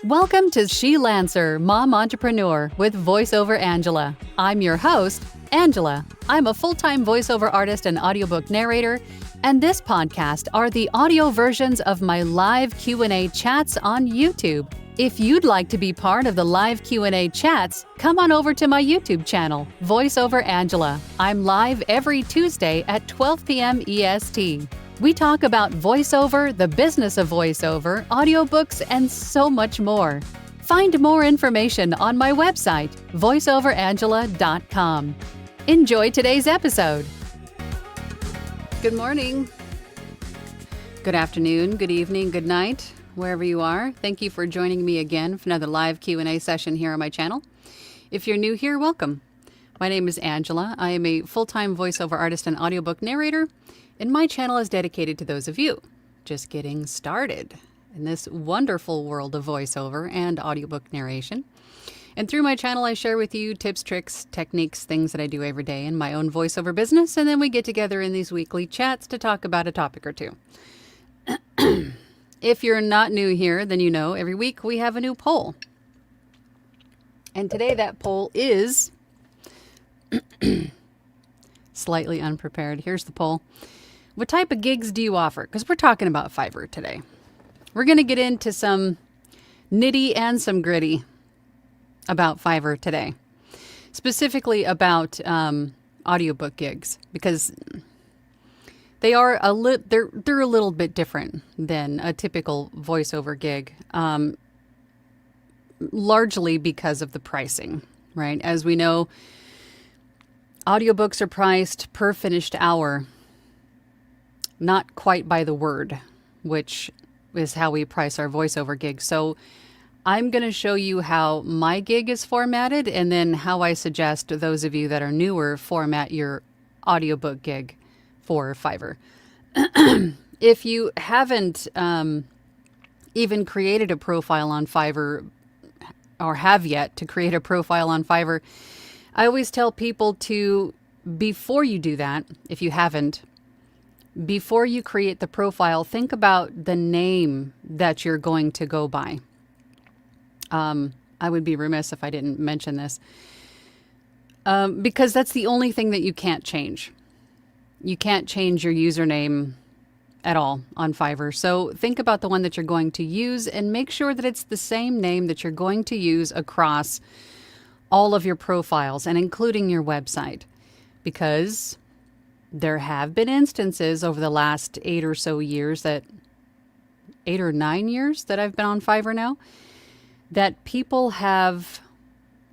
Welcome to She Lancer, Mom Entrepreneur with VoiceOver Angela. I'm your host, Angela. I'm a full-time voiceover artist and audiobook narrator, and this podcast are the audio versions of my live Q&A chats on YouTube. If you'd like to be part of the live Q&A chats, come on over to my YouTube channel, VoiceOver Angela. I'm live every Tuesday at 12 p.m. EST. We talk about voiceover, the business of voiceover, audiobooks, and so much more. Find more information on my website, voiceoverangela.com. Enjoy today's episode. Good morning, good afternoon, good evening, good night, wherever you are. Thank you for joining me again for another live Q&A session here on my channel. If you're new here, welcome. My name is Angela. I am a full-time voiceover artist and audiobook narrator, and my channel is dedicated to those of you just getting started in this wonderful world of voiceover and audiobook narration. And through my channel, I share with you tips, tricks, techniques, things that I do every day in my own voiceover business, and then we get together in these weekly chats to talk about a topic or two. If you're not new here, then you know every week we have a new poll. And today that poll is slightly unprepared. Here's the poll. What type of gigs do you offer? Because we're talking about Fiverr today. We're going to get into some nitty and some gritty about Fiverr today. Specifically about audiobook gigs, because they are they're a little bit different than a typical voiceover gig, largely because of the pricing, right? As we know, audiobooks are priced per finished hour, not quite by the word, which is how we price our voiceover gigs. So I'm going to show you how my gig is formatted, and then how I suggest those of you that are newer format your audiobook gig for Fiverr. If you haven't even created a profile on Fiverr, or have yet to create a profile on Fiverr, I always tell people to, before you do that, if you haven't, before you create the profile, think about the name that you're going to go by. I would be remiss if I didn't mention this, because that's the only thing that you can't change. You can't change your username at all on Fiverr. So think about the one that you're going to use and make sure that it's the same name that you're going to use across all of your profiles and including your website, because there have been instances over the last 8 or 9 years that I've been on Fiverr now, that people have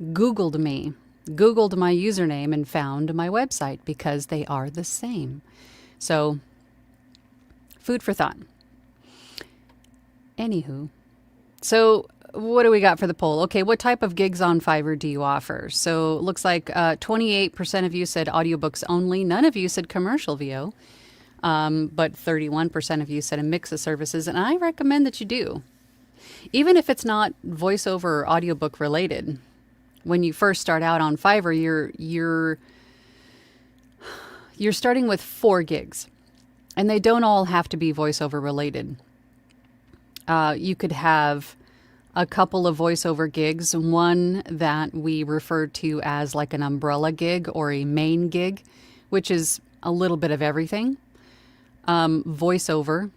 Googled me, Googled my username, and found my website because they are the same. So, food for thought. Anywho, so what do we got for the poll? Okay, what type of gigs on Fiverr do you offer? So it looks like 28% of you said audiobooks only. None of you said commercial VO, but 31% of you said a mix of services, and I recommend that you do. Even if it's not voiceover or audiobook related, when you first start out on Fiverr, you're starting with 4 gigs, and they don't all have to be voiceover related. You could have a couple of voiceover gigs, one that we refer to as like an umbrella gig or a main gig, which is a little bit of everything, voiceover,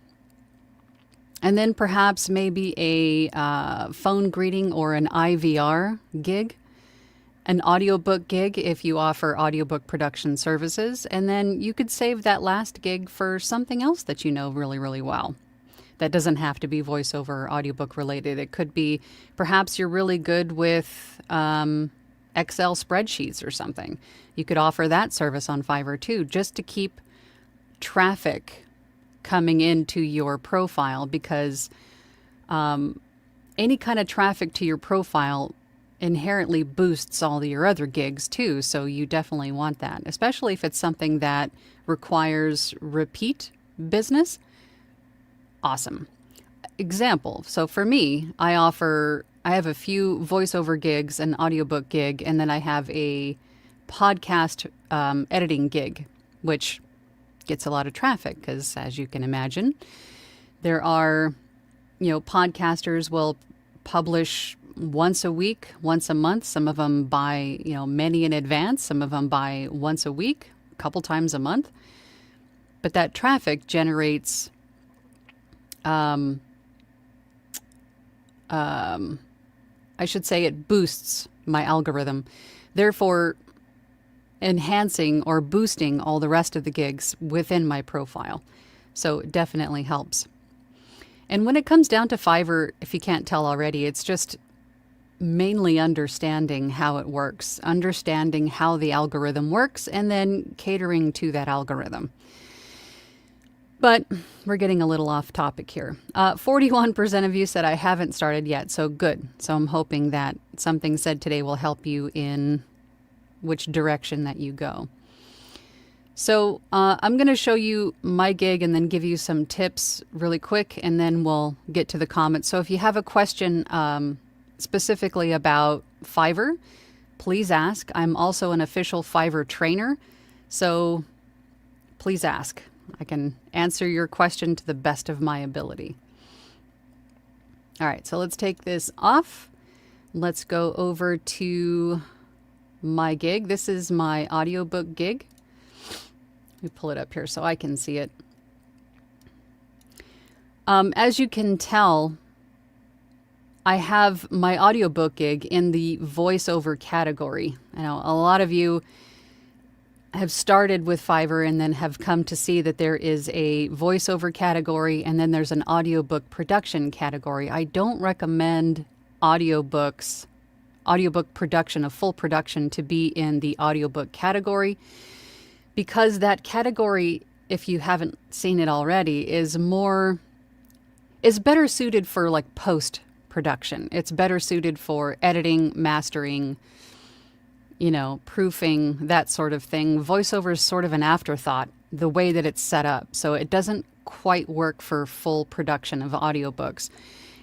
and then perhaps maybe a phone greeting or an IVR gig, an audiobook gig if you offer audiobook production services, and then you could save that last gig for something else that you know really, really well. That doesn't have to be voiceover or audiobook related. It could be perhaps you're really good with Excel spreadsheets or something. You could offer that service on Fiverr too, just to keep traffic coming into your profile, because any kind of traffic to your profile inherently boosts all your other gigs too. So you definitely want that, especially if it's something that requires repeat business. Awesome. Example. So for me, I have a few voiceover gigs, an audiobook gig, and then I have a podcast editing gig, which gets a lot of traffic because, as you can imagine, there are, podcasters will publish once a week, once a month. Some of them buy, many in advance. Some of them buy once a week, a couple times a month. But that traffic generates, I should say it boosts my algorithm, therefore enhancing or boosting all the rest of the gigs within my profile. So it definitely helps. And when it comes down to Fiverr, if you can't tell already, it's just mainly understanding how it works, understanding how the algorithm works, and then catering to that algorithm. But we're getting a little off topic here. 41% of you said I haven't started yet, so good. So I'm hoping that something said today will help you in which direction that you go. So I'm going to show you my gig and then give you some tips really quick, and then we'll get to the comments. So if you have a question specifically about Fiverr, please ask. I'm also an official Fiverr trainer, so please ask. I can answer your question to the best of my ability. All right, so let's take this off. Let's go over to my gig. This is my audiobook gig. Let me pull it up here so I can see it. As you can tell, I have my audiobook gig in the voiceover category. I know a lot of you have started with Fiverr and then have come to see that there is a voiceover category and then there's an audiobook production category. I don't recommend audiobook production, a full production, to be in the audiobook category, because that category, if you haven't seen it already, is better suited for like post-production. It's better suited for editing, mastering, proofing, that sort of thing. VoiceOver is sort of an afterthought, the way that it's set up. So it doesn't quite work for full production of audiobooks.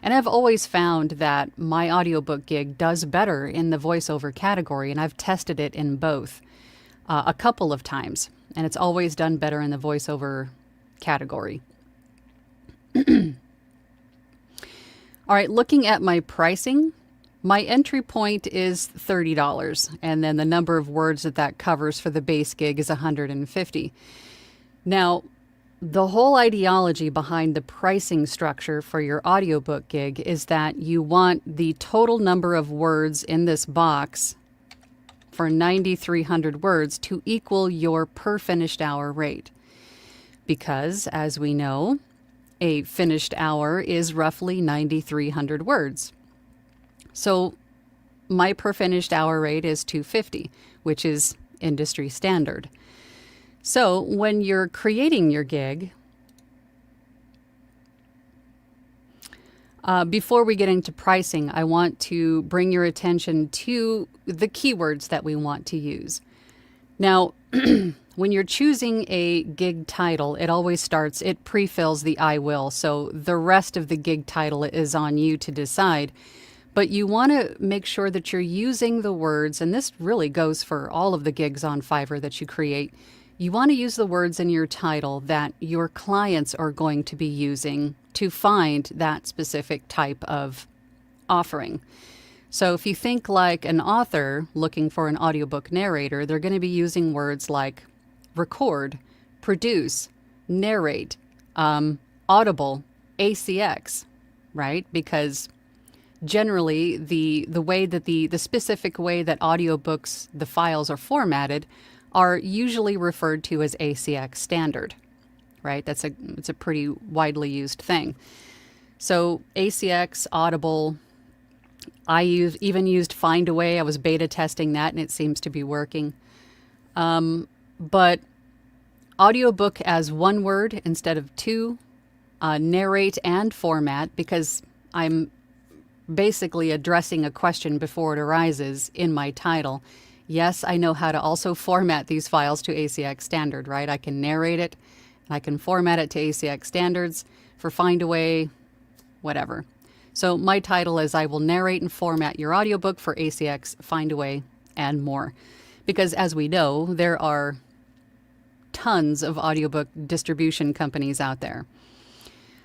And I've always found that my audiobook gig does better in the voiceover category, and I've tested it in both a couple of times, and it's always done better in the voiceover category. All right, looking at my pricing, my entry point is $30, and then the number of words that covers for the base gig is 150. Now, the whole ideology behind the pricing structure for your audiobook gig is that you want the total number of words in this box for 9,300 words to equal your per finished hour rate. Because, as we know, a finished hour is roughly 9,300 words. So my per finished hour rate is $250, which is industry standard. So when you're creating your gig, before we get into pricing, I want to bring your attention to the keywords that we want to use. Now, when you're choosing a gig title, it pre-fills the I will. So the rest of the gig title is on you to decide. But you want to make sure that you're using the words, and this really goes for all of the gigs on Fiverr that you create. You want to use the words in your title that your clients are going to be using to find that specific type of offering. So if you think like an author looking for an audiobook narrator, they're going to be using words like record, produce, narrate, audible, ACX, right? Because generally the way that the specific way that audiobooks, the files are formatted, are usually referred to as ACX standard, right? It's a pretty widely used thing. So ACX, Audible, I even used Findaway. I was beta testing that, and it seems to be working. But audiobook as one word instead of two, narrate and format, because I'm basically addressing a question before it arises in my title. Yes, I know how to also format these files to ACX standard, right? I can narrate it, and I can format it to ACX standards for Findaway, whatever. So my title is I will narrate and format your audiobook for ACX, Findaway, and more. Because as we know, there are tons of audiobook distribution companies out there.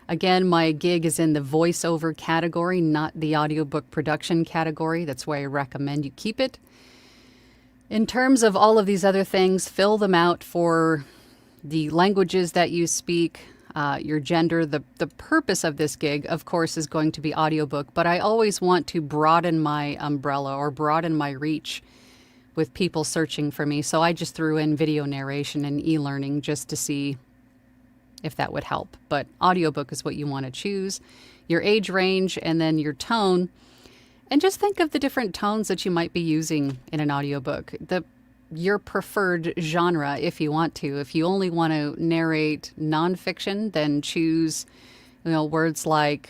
Again, my gig is in the voiceover category, not the audiobook production category. That's why I recommend you keep it. In terms of all of these other things, fill them out for the languages that you speak, your gender. The purpose of this gig, of course, is going to be audiobook, but I always want to broaden my umbrella or broaden my reach with people searching for me. So I just threw in video narration and e-learning just to see if that would help. But audiobook is what you want to choose, your age range, and then your tone. And just think of the different tones that you might be using in an audiobook. Your preferred genre, if you want to. If you only want to narrate nonfiction, then choose, words like,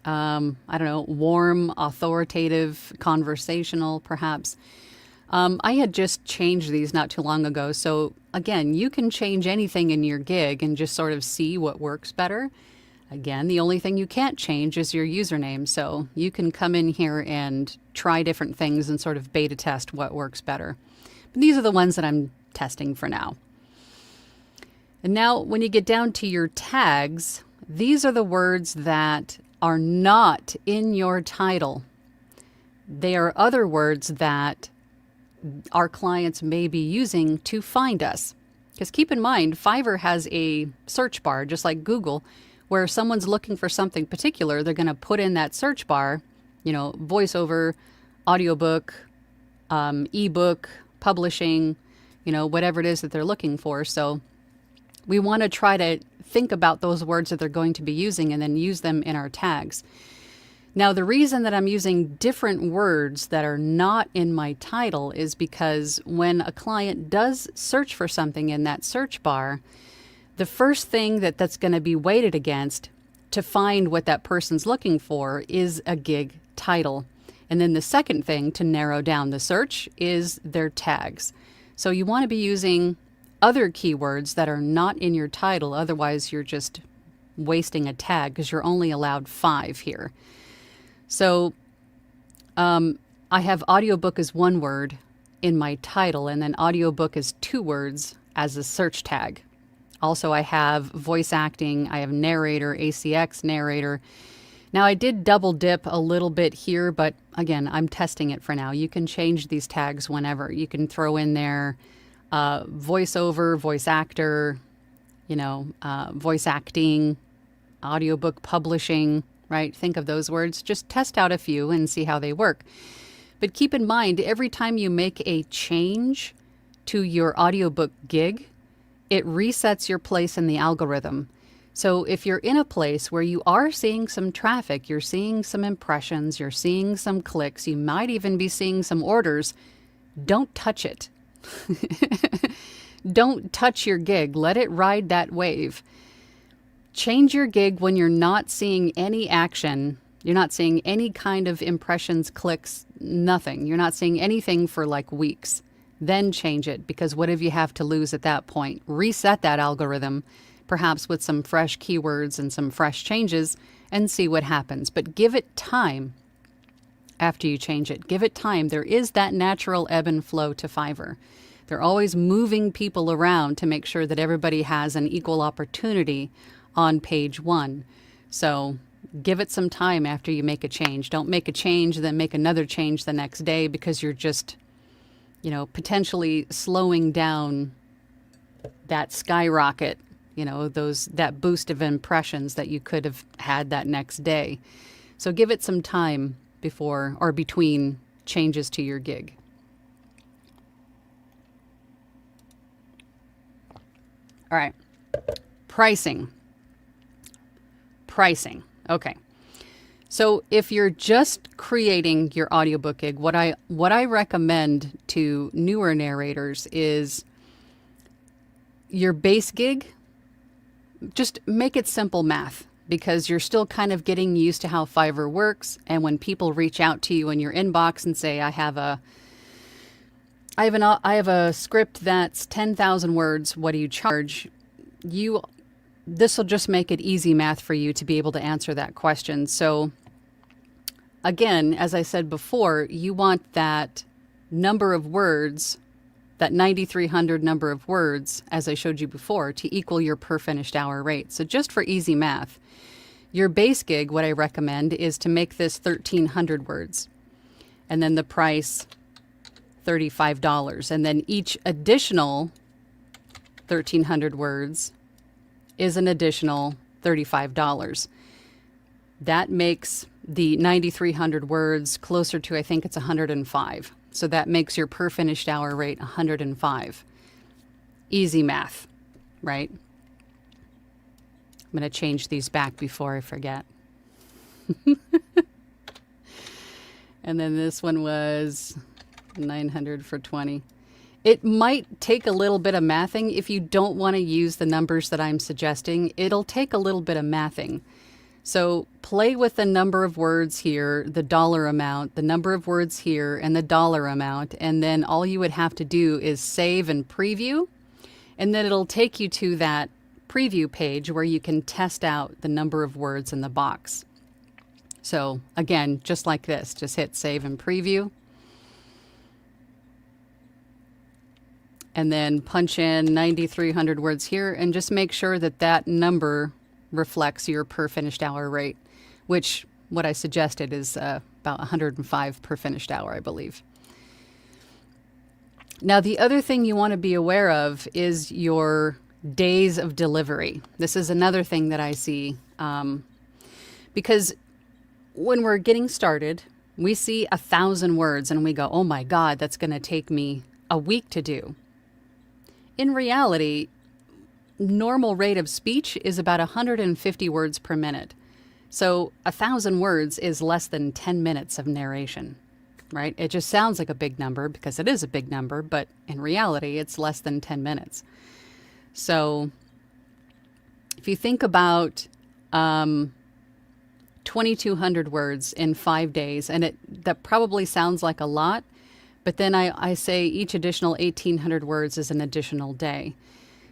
warm, authoritative, conversational, perhaps. I had just changed these not too long ago. So again, you can change anything in your gig and just sort of see what works better. Again, the only thing you can't change is your username. So you can come in here and try different things and sort of beta test what works better. But these are the ones that I'm testing for now. And now when you get down to your tags, these are the words that are not in your title. They are other words that our clients may be using to find us. Because keep in mind, Fiverr has a search bar, just like Google, where if someone's looking for something particular, they're going to put in that search bar, voiceover, audiobook, ebook, publishing, whatever it is that they're looking for. So we want to try to think about those words that they're going to be using and then use them in our tags. Now, the reason that I'm using different words that are not in my title is because when a client does search for something in that search bar, the first thing that's going to be weighted against to find what that person's looking for is a gig title. And then the second thing to narrow down the search is their tags. So you want to be using other keywords that are not in your title. Otherwise, you're just wasting a tag because you're only allowed 5 here. So I have audiobook as 1 word in my title, and then audiobook is 2 words as a search tag. Also, I have voice acting, I have narrator, ACX narrator. Now, I did double dip a little bit here, but again, I'm testing it for now. You can change these tags whenever. You can throw in there voiceover, voice actor, voice acting, audiobook publishing, right? Think of those words. Just test out a few and see how they work. But keep in mind, every time you make a change to your audiobook gig, it resets your place in the algorithm. So if you're in a place where you are seeing some traffic, you're seeing some impressions, you're seeing some clicks, you might even be seeing some orders, don't touch it. Don't touch your gig. Let it ride that wave. Change your gig when you're not seeing any action. You're not seeing any kind of impressions, clicks, nothing. You're not seeing anything for like weeks. Then change it, because what do you have to lose at that point? Reset that algorithm, perhaps with some fresh keywords and some fresh changes, and see what happens. But give it time after you change it. Give it time. There is that natural ebb and flow to Fiverr. They're always moving people around to make sure that everybody has an equal opportunity on page 1. So give it some time after you make a change. Don't make a change, then make another change the next day, because you're just, potentially slowing down that skyrocket, that boost of impressions that you could have had that next day. So give it some time before or between changes to your gig. All right. Pricing. Okay. So if you're just creating your audiobook gig, what I recommend to newer narrators is your base gig, just make it simple math, because you're still kind of getting used to how Fiverr works. And when people reach out to you in your inbox and say, I have a script that's 10,000 words, what do you charge? This will just make it easy math for you to be able to answer that question. So again, as I said before, you want that number of words that 9,300 number of words, as I showed you before, to equal your per finished hour rate. So just for easy math, your base gig, what I recommend is to make this 1,300 words. And then the price, $35. And then each additional 1,300 words is an additional $35. That makes the 9,300 words closer to, I think it's 105. So that makes your per finished hour rate 105. Easy math, right? I'm going to change these back before I forget. And then this one was 900 for 20. It might take a little bit of mathing. If you don't want to use the numbers that I'm suggesting, it'll take a little bit of mathing. So play with the number of words here, the dollar amount, the number of words here, and the dollar amount. And then all you would have to do is save and preview. And then it'll take you to that preview page where you can test out the number of words in the box. So again, just like this, just hit save and preview. And then punch in 9,300 words here and just make sure that that number reflects your per finished hour rate, which what I suggested is about 105 per finished hour, I believe. Now, the other thing you want to be aware of is your days of delivery. This is another thing that I see because when we're getting started, we see 1,000 words and we go, oh my God, that's going to take me a week to do. In reality, normal rate of speech is about 150 words per minute. So 1,000 words is less than 10 minutes of narration, right? It just sounds like a big number because it is a big number, but in reality, it's less than 10 minutes. So if you think about 2,200 words in 5 days, and that probably sounds like a lot, but then I say each additional 1,800 words is an additional day.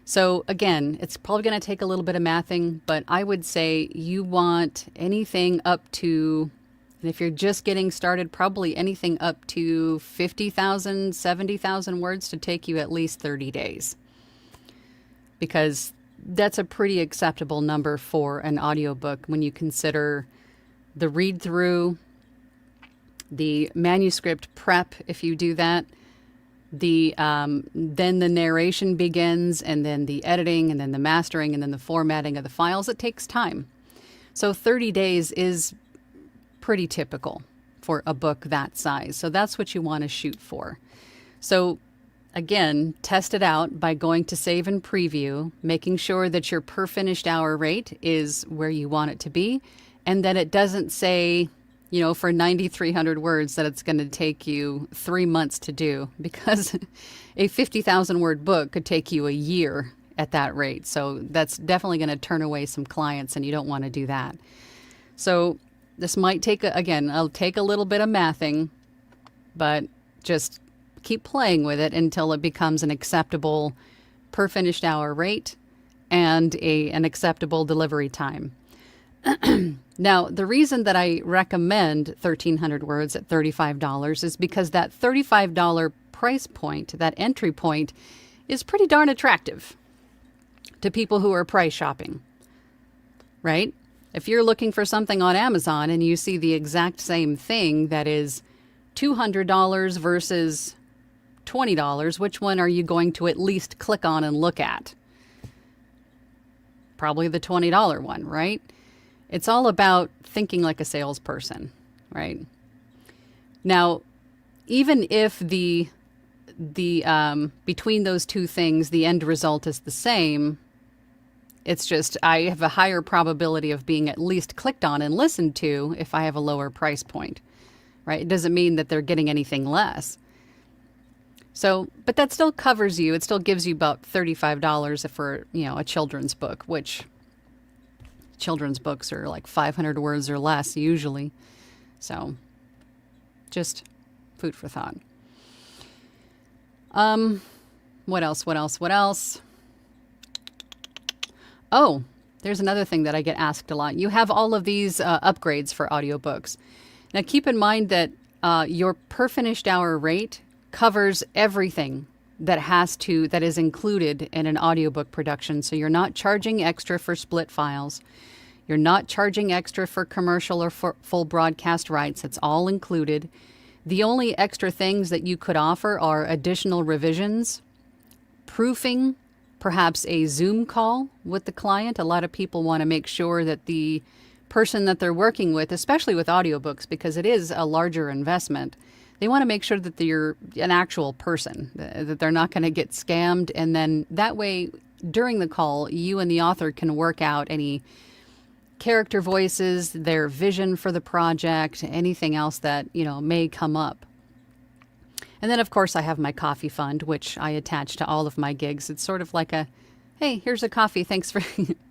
So again, it's probably going to take a little bit of mathing, but I would say you want anything up to, and if you're just getting started, probably anything up to 50,000, 70,000 words to take you at least 30 days. Because that's a pretty acceptable number for an audiobook when you consider the read through, the manuscript prep, if you do that, then the narration begins, and then the editing, and then the mastering, and then the formatting of the files. It takes time. So 30 days is pretty typical for a book that size. So that's what you want to shoot for. So again, test it out by going to save and preview, making sure that your per finished hour rate is where you want it to be, and that it doesn't say, for 9,300 words that it's going to take you 3 months to do, because a 50,000 word book could take you a year at that rate. So that's definitely going to turn away some clients, and you don't want to do that. So this might take, it'll take a little bit of mathing, but just keep playing with it until it becomes an acceptable per finished hour rate and an acceptable delivery time. Now, the reason that I recommend 1,300 words at $35 is because that $35 price point, that entry point, is pretty darn attractive to people who are price shopping, right? If you're looking for something on Amazon and you see the exact same thing that is $200 versus $20, which one are you going to at least click on and look at? Probably the $20 one, right? It's all about thinking like a salesperson, right? Now, even if the between those two things, the end result is the same, it's just I have a higher probability of being at least clicked on and listened to if I have a lower price point, right? It doesn't mean that they're getting anything less. So, but that still covers you. It still gives you about $35 for, a children's book, which children's books are like 500 words or less usually. So just food for thought. What else? Oh, there's another thing that I get asked a lot. You have all of these upgrades for audiobooks. Now keep in mind that your per finished hour rate covers everything that is included in an audiobook production. So you're not charging extra for split files. You're not charging extra for commercial or for full broadcast rights. It's all included. The only extra things that you could offer are additional revisions, proofing, perhaps a Zoom call with the client. A lot of people want to make sure that the person that they're working with, especially with audiobooks, because it is a larger investment, they want to make sure that you're an actual person, that they're not going to get scammed. And then that way, during the call, you and the author can work out any character voices, their vision for the project, anything else that, may come up. And then, of course, I have my coffee fund, which I attach to all of my gigs. It's sort of like a, hey, here's a coffee. Thanks for,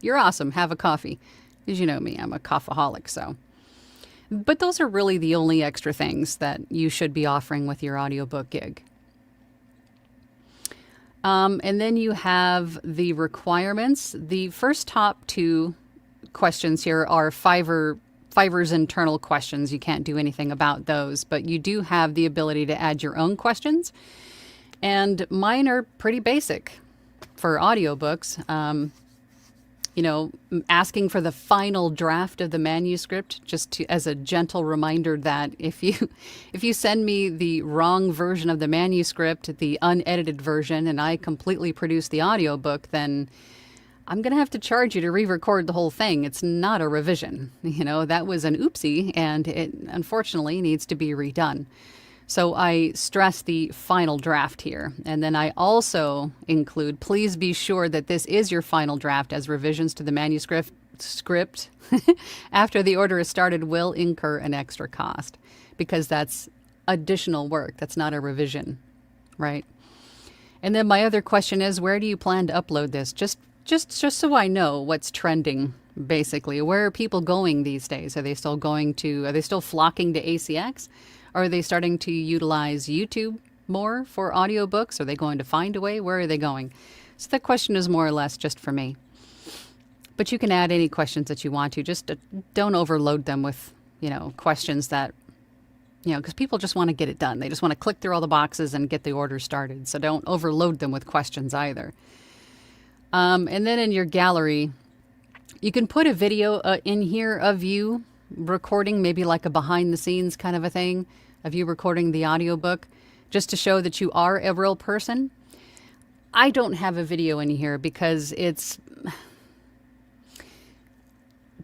you're awesome. Have a coffee. As you know me, I'm a coffeeholic, so. But those are really the only extra things that you should be offering with your audiobook gig. And then you have the requirements. The first top two questions here are Fiverr's internal questions. You can't do anything about those, but you do have the ability to add your own questions. And mine are pretty basic for audiobooks. Asking for the final draft of the manuscript, as a gentle reminder that if you send me the wrong version of the manuscript, the unedited version, and I completely produce the audiobook, then I'm going to have to charge you to re-record the whole thing. It's not a revision. That was an oopsie, and it unfortunately needs to be redone. So I stress the final draft here. And then I also include, please be sure that this is your final draft, as revisions to the manuscript after the order is started will incur an extra cost, because that's additional work. That's not a revision, right? And then my other question is, where do you plan to upload this? Just so I know what's trending, basically. Where are people going these days? Are they still flocking to ACX? Are they starting to utilize YouTube more for audiobooks? Are they going to find a way? Where are they going? So that question is more or less just for me. But you can add any questions that you want to. Just don't overload them with, questions that, because people just want to get it done. They just want to click through all the boxes and get the order started. So don't overload them with questions either. And then in your gallery, you can put a video in here of you recording, maybe like a behind the scenes kind of a thing, of you recording the audiobook, just to show that you are a real person. I don't have a video in here because they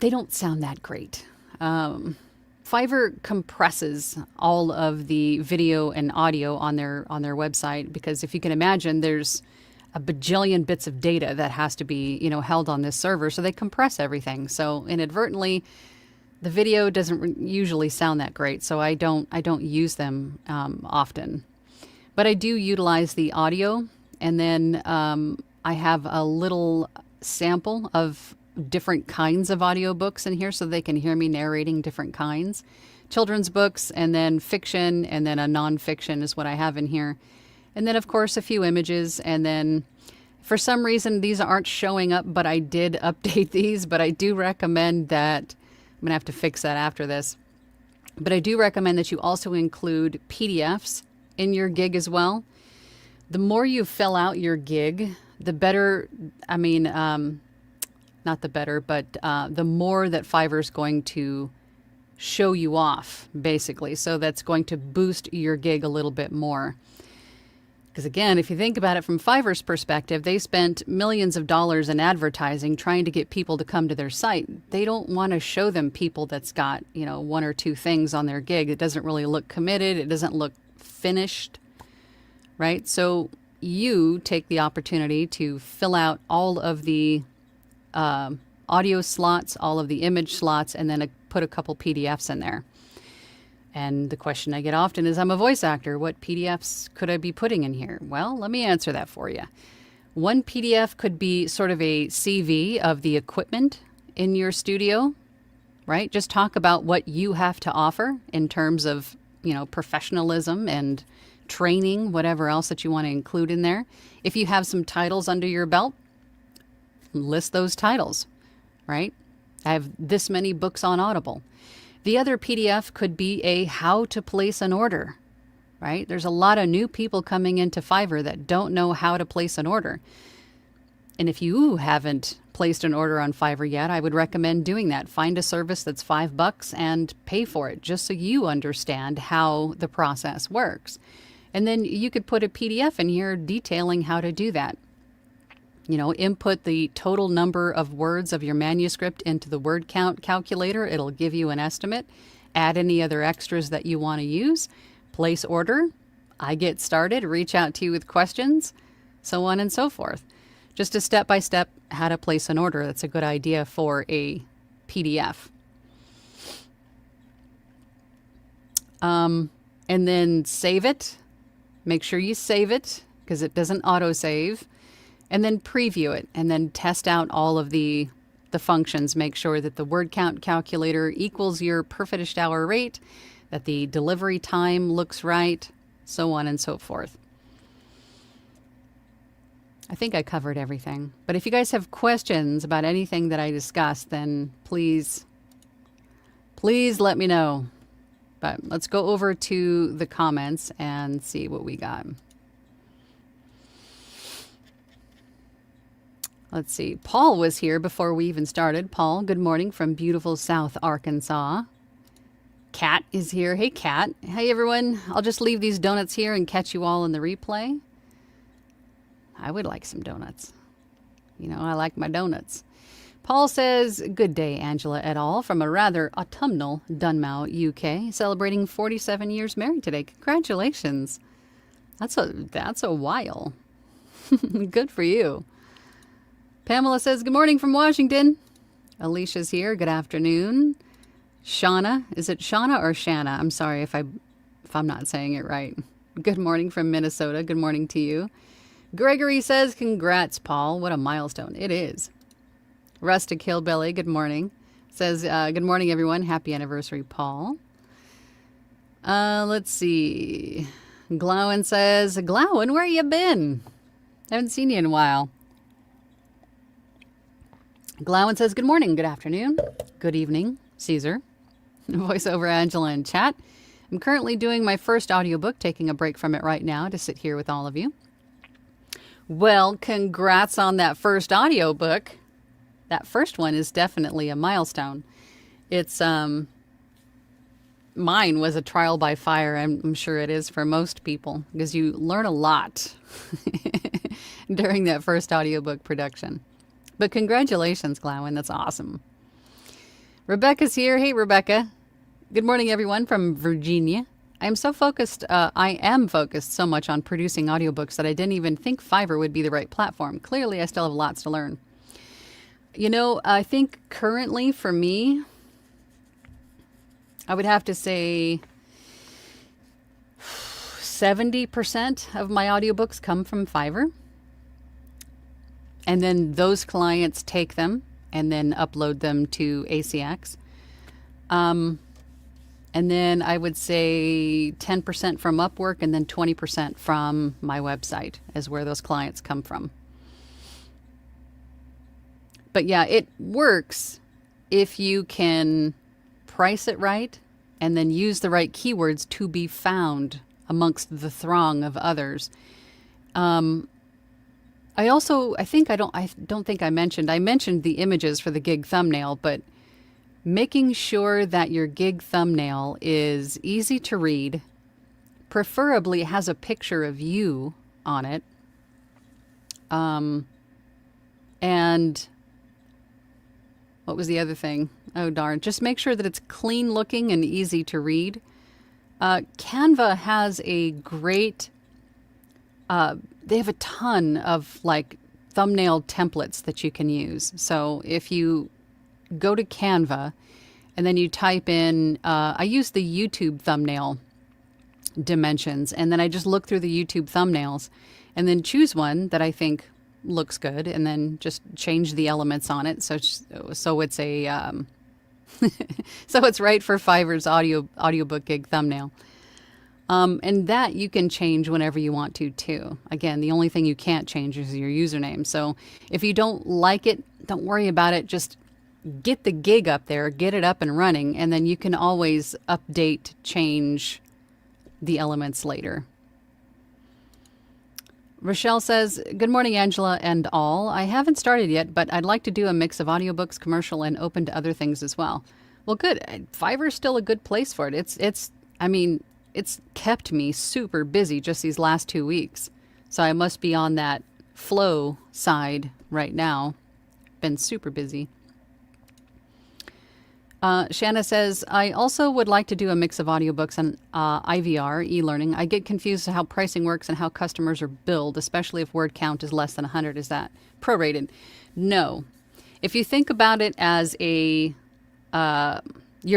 don't sound that great. Fiverr compresses all of the video and audio on their website, because if you can imagine, there's a bajillion bits of data that has to be, held on this server. So they compress everything. So inadvertently, the video doesn't usually sound that great. So I don't use them often, but I do utilize the audio. And then I have a little sample of different kinds of audiobooks in here, so they can hear me narrating different kinds. Children's books, and then fiction, and then a nonfiction is what I have in here. And then, of course, a few images. And then for some reason, these aren't showing up, but I did update these. But I do recommend that, I'm going to have to fix that after this. But I do recommend that you also include PDFs in your gig as well. The more you fill out your gig, the better, not the better, but the more that Fiverr's going to show you off, basically. So that's going to boost your gig a little bit more. Because again, if you think about it from Fiverr's perspective, they spent millions of dollars in advertising trying to get people to come to their site. They don't want to show them people that's got, one or two things on their gig. It doesn't really look committed. It doesn't look finished, right? So you take the opportunity to fill out all of the audio slots, all of the image slots, and then put a couple PDFs in there. And the question I get often is, I'm a voice actor. What PDFs could I be putting in here? Well, let me answer that for you. One PDF could be sort of a CV of the equipment in your studio, right? Just talk about what you have to offer in terms of, professionalism and training, whatever else that you want to include in there. If you have some titles under your belt, list those titles, right? I have this many books on Audible. The other PDF could be a how to place an order, right? There's a lot of new people coming into Fiverr that don't know how to place an order. And if you haven't placed an order on Fiverr yet, I would recommend doing that. Find a service that's $5 and pay for it, just so you understand how the process works. And then you could put a PDF in here detailing how to do that. You know, input the total number of words of your manuscript into the word count calculator. It'll give you an estimate. Add any other extras that you want to use. Place order. I get started. Reach out to you with questions, so on and so forth. Just a step-by-step how to place an order. That's a good idea for a PDF. And then save it. Make sure you save it because it doesn't auto-save. And then preview it and then test out all of the functions. Make sure that the word count calculator equals your per finished hour rate, that the delivery time looks right, so on and so forth. I think I covered everything. But if you guys have questions about anything that I discussed, then please let me know. But let's go over to the comments and see what we got. Let's see. Paul was here before we even started. Paul, good morning from beautiful South Arkansas. Kat is here. Hey, Kat. Hey, everyone. I'll just leave these donuts here and catch you all in the replay. I would like some donuts. You know, I like my donuts. Paul says, good day, Angela et al. From a rather autumnal Dunmow, UK, celebrating 47 years married today. Congratulations. That's a while. Good for you. Pamela says, good morning from Washington. Alicia's here. Good afternoon. Shauna. Is it Shauna or Shanna? I'm sorry if I'm not saying it right. Good morning from Minnesota. Good morning to you. Gregory says, congrats, Paul. What a milestone. It is. Rustic Hillbilly, good morning. Says, good morning, everyone. Happy anniversary, Paul. Let's see. Glowen says, Glowen, where you been? Haven't seen you in a while. Glowen says, good morning, good afternoon, good evening, Caesar. Voiceover Angela in chat. I'm currently doing my first audiobook, taking a break from it right now to sit here with all of you. Well, congrats on that first audiobook. That first one is definitely a milestone. It's, mine was a trial by fire. I'm sure it is for most people because you learn a lot during that first audiobook production. But congratulations, Glowen. That's awesome. Rebecca's here. Hey, Rebecca. Good morning, everyone from Virginia. I am focused so much on producing audiobooks that I didn't even think Fiverr would be the right platform. Clearly, I still have lots to learn. You know, I think currently for me, I would have to say 70% of my audiobooks come from Fiverr. And then those clients take them and then upload them to ACX. And then I would say 10% from Upwork and then 20% from my website is where those clients come from. But yeah, it works if you can price it right and then use the right keywords to be found amongst the throng of others. I don't think I mentioned the images for the gig thumbnail, but making sure that your gig thumbnail is easy to read, preferably has a picture of you on it, and what was the other thing? Oh, darn. Just make sure that it's clean looking and easy to read. Canva has a great, they have a ton of like thumbnail templates that you can use. So if you go to Canva and then you type in, I use the YouTube thumbnail dimensions, and then I just look through the YouTube thumbnails and then choose one that I think looks good and then just change the elements on it. So it's a, so it's right for Fiverr's audiobook gig thumbnail. And that you can change whenever you want to too. Again, the only thing you can't change is your username. So if you don't like it, don't worry about it. Just get the gig up there, get it up and running, and then you can always update, change the elements later. Rochelle says, good morning, Angela and all. I haven't started yet, but I'd like to do a mix of audiobooks, commercial, and open to other things as well. Well, good. Fiverr's still a good place for it. It's kept me super busy just these last 2 weeks. So I must be on that flow side right now. Been super busy. Shanna says, I also would like to do a mix of audiobooks and IVR, e-learning. I get confused how pricing works and how customers are billed, especially if word count is less than 100. Is that prorated? No. If you think about it as your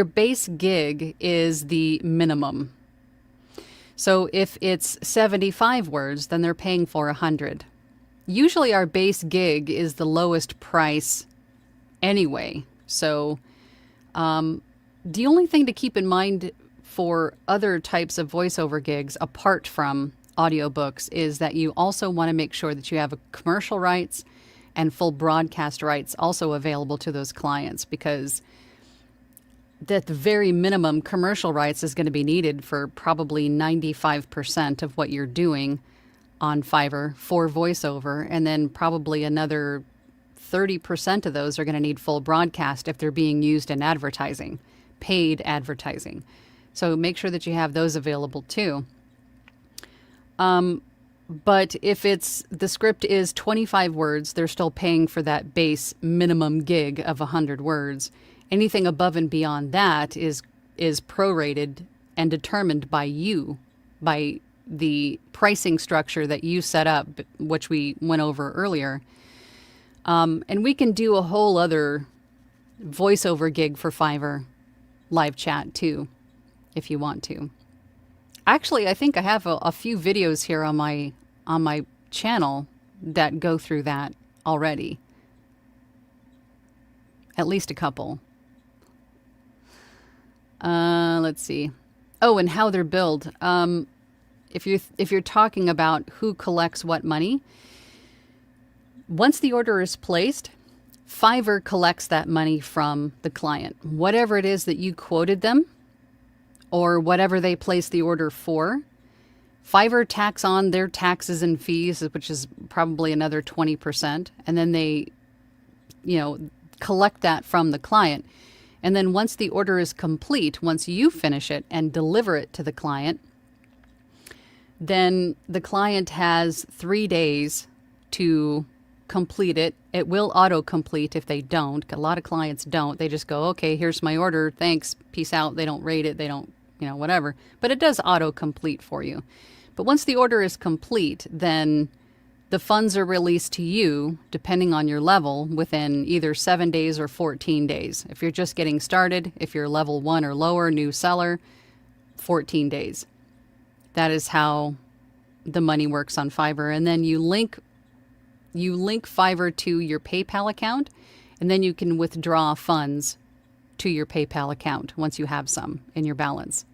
base gig is the minimum. So if it's 75 words, then they're paying for 100. Usually our base gig is the lowest price anyway. So the only thing to keep in mind for other types of voiceover gigs, apart from audiobooks, is that you also want to make sure that you have commercial rights and full broadcast rights also available to those clients, because at the very minimum, commercial rights is going to be needed for probably 95% of what you're doing on Fiverr for voiceover, and then probably another 30% of those are going to need full broadcast if they're being used in advertising, paid advertising. So make sure that you have those available too. But if the script is 25 words, they're still paying for that base minimum gig of 100 words. Anything above and beyond that is prorated and determined by you, by the pricing structure that you set up, which we went over earlier. And we can do a whole other voiceover gig for Fiverr live chat too, if you want to. Actually, I think I have a few videos here on my channel that go through that already. At least a couple. Let's see. Oh, and how they're billed. If you're talking about who collects what money, once the order is placed, Fiverr collects that money from the client. Whatever it is that you quoted them, or whatever they place the order for, Fiverr tacks on their taxes and fees, which is probably another 20%, and then they, collect that from the client. And then once the order is complete, once you finish it and deliver it to the client, then the client has 3 days to complete it. It will auto-complete if they don't. A lot of clients don't. They just go, okay, here's my order. Thanks. Peace out. They don't rate it. They don't, whatever. But it does auto-complete for you. But once the order is complete, then the funds are released to you, depending on your level, within either 7 days or 14 days. If you're just getting started, if you're level 1 or lower, new seller, 14 days. That is how the money works on Fiverr. And then you link Fiverr to your PayPal account, and then you can withdraw funds to your PayPal account once you have some in your balance.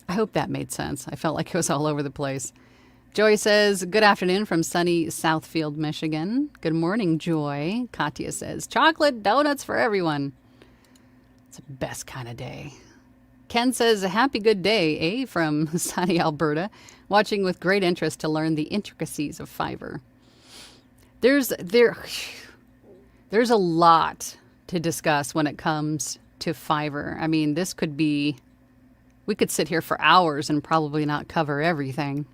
I hope that made sense. I felt like it was all over the place. Joy says, good afternoon from sunny Southfield, Michigan. Good morning, Joy. Katya says, chocolate donuts for everyone. It's the best kind of day. Ken says, a happy good day, from sunny Alberta, watching with great interest to learn the intricacies of Fiverr. There's a lot to discuss when it comes to Fiverr. I mean, we could sit here for hours and probably not cover everything.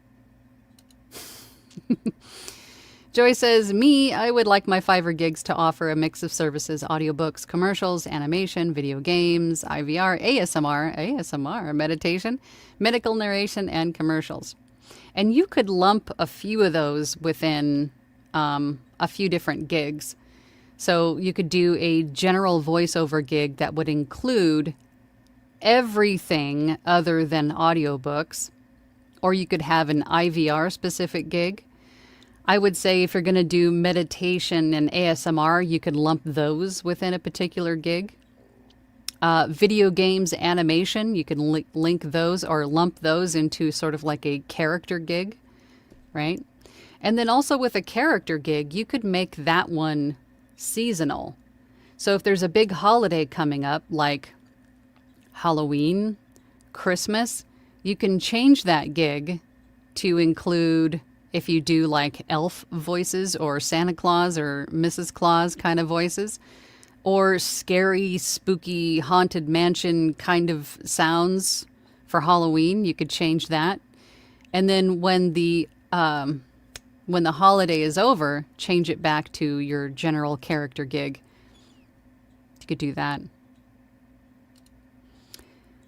Joy says, I would like my Fiverr gigs to offer a mix of services, audiobooks, commercials, animation, video games, IVR, ASMR, meditation, medical narration, and commercials. And you could lump a few of those within a few different gigs. So you could do a general voiceover gig that would include everything other than audiobooks, or you could have an IVR specific gig. I would say if you're going to do meditation and ASMR, you could lump those within a particular gig. Video games, animation, you can link those or lump those into sort of like a character gig, right? And then also with a character gig, you could make that one seasonal. So if there's a big holiday coming up, like Halloween, Christmas, you can change that gig to include, if you do like elf voices or Santa Claus or Mrs. Claus kind of voices, or scary, spooky, haunted mansion kind of sounds for Halloween, you could change that. And then when the holiday is over, change it back to your general character gig. You could do that.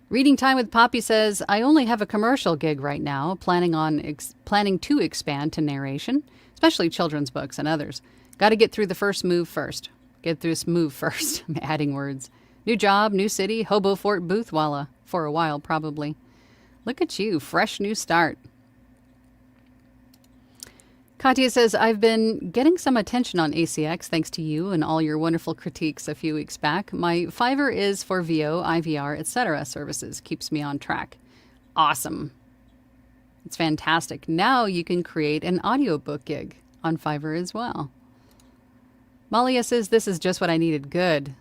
Reading Time with Poppy says, I only have a commercial gig right now, planning to expand to narration, especially children's books and others. Got to get through the first move first. Get through this move first. I'm adding words. New job, new city, Hobo Fort Boothwalla. For a while, probably. Look at you, fresh new start. Katya says, I've been getting some attention on ACX thanks to you and all your wonderful critiques a few weeks back. My Fiverr is for VO, IVR, etc. services. Keeps me on track. Awesome. It's fantastic. Now you can create an audiobook gig on Fiverr as well. Malia says, this is just what I needed. Good.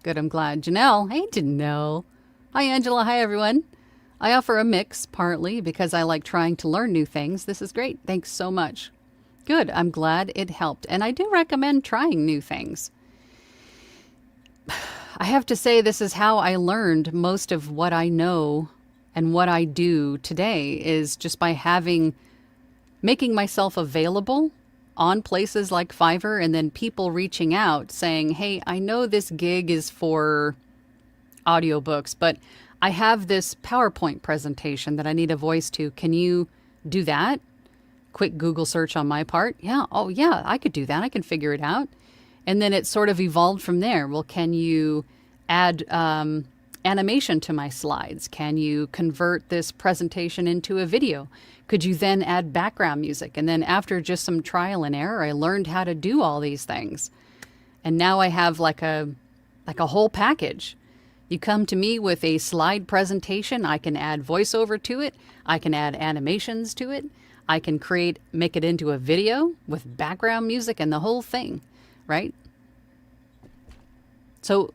Good, I'm glad. Janelle. Hey, Janelle. Hi, Angela. Hi, everyone. I offer a mix, partly because I like trying to learn new things. This is great. Thanks so much. Good. I'm glad it helped. And I do recommend trying new things. I have to say, this is how I learned most of what I know and what I do today, is just by making myself available on places like Fiverr, and then people reaching out saying, hey, I know this gig is for audiobooks, but I have this PowerPoint presentation that I need a voice to. Can you do that? Quick Google search on my part. Yeah. Oh, yeah, I could do that. I can figure it out. And then it sort of evolved from there. Well, can you add animation to my slides? Can you convert this presentation into a video? Could you then add background music? And then after just some trial and error, I learned how to do all these things. And now I have like a whole package. You come to me with a slide presentation, I can add voiceover to it. I can add animations to it. I can make it into a video with background music and the whole thing, right? So